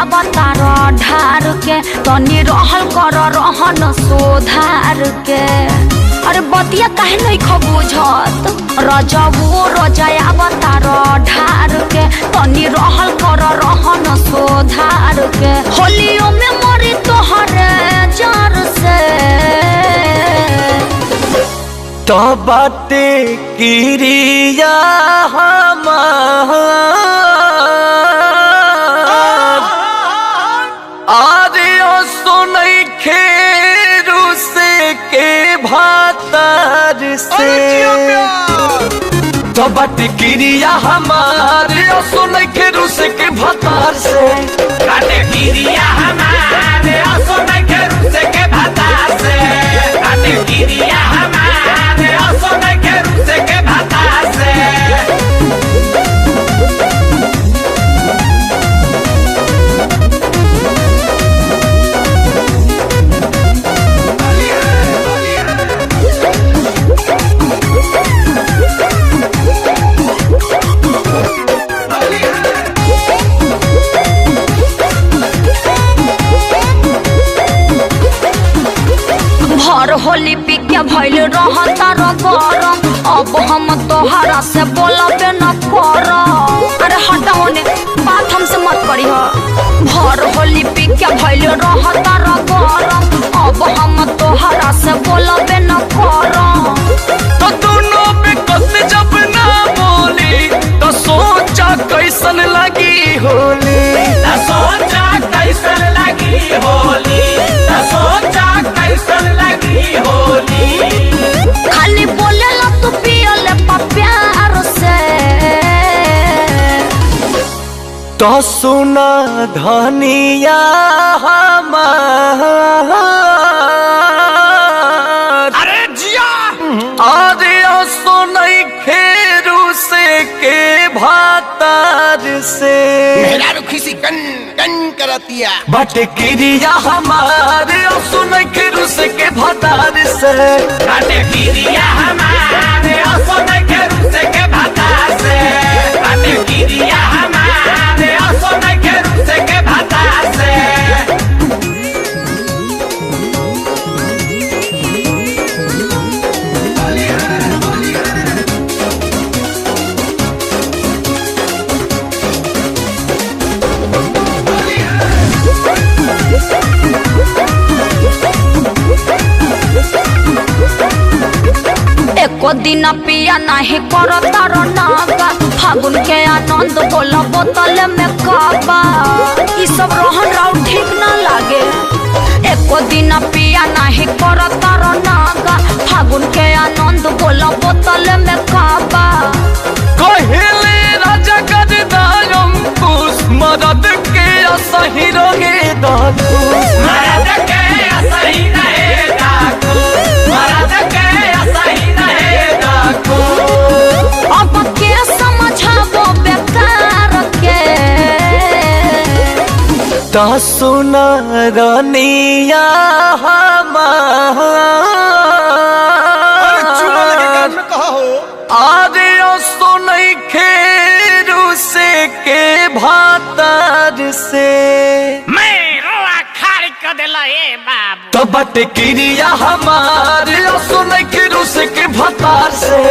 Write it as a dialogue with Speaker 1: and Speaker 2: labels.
Speaker 1: अवतार ढार के तनी रहल कर रहन सुधार के। अरे बतिया काहे नहीं खबुझत रजबू रोजा अवतार ढार के तनी रहल कर रहन सुधार के। होलियों में मरी तोहरे जार से
Speaker 2: तो बाटे किरिया हमार आदियो सुनई खेरू से के भातार से। तो बाटे किरिया हमारे सुनई खेरू से के भातार से।
Speaker 3: काटे किरिया हमारे सुनई खेरू से के भातार से। काटे किरिया हमारे सुनई खेरू से के भातार से।
Speaker 1: भर होली पी के भइल रहता र गरम अब हम तोहरा से बोलबे न करम। अरे हटा होने बात हमसे मत करी हो। भर होली पी के भइल रहता र गरम अब हम तोहरा से बोलबे न करम।
Speaker 2: तो दोनों पे कस जब ना बोली तो सोचा कैसन लगी होली।
Speaker 3: त सोचा कैसन लगी होली। त सोचा कैसन लगी होली।
Speaker 1: खाली बोलेला तू पियले प्यार से।
Speaker 2: तो सुना धनिया हमार
Speaker 3: अरे जिया
Speaker 2: अरे सुनई खेरू से के भातार से।
Speaker 3: मेरा रुखी कन कन करतिया
Speaker 2: बट किरिया हमारे सुनई खेरू से के भातार से।
Speaker 3: काटे किरिया हमारे सुनई खेरू से के भातार से। काटे किरिया हमारे सुनई खेरू से के भातार से।
Speaker 1: एको दिन पिया नहीं करता र नागा फागुन के आनंद बोला बोतल में काबा। ई सब रहन राव ठीक ना लागे। एको दिन पिया नहीं करता र नागा फागुन के आनंद बोला बोतल में काबा।
Speaker 2: कहले राजा कर दायम कुस मदद के असही रहे दादूस।
Speaker 3: मरद के असही रहे डाकू। मरद के असही रहे डाकू।
Speaker 1: अब के समझाबो बेकार के।
Speaker 2: तो सुना रनिया हमार आरे सुनई खेरू से के भातार से।
Speaker 3: मेरा खाली कर देला ए बाबू।
Speaker 2: तो बट किरिया हमारे सुनई खेरू से के भातार से।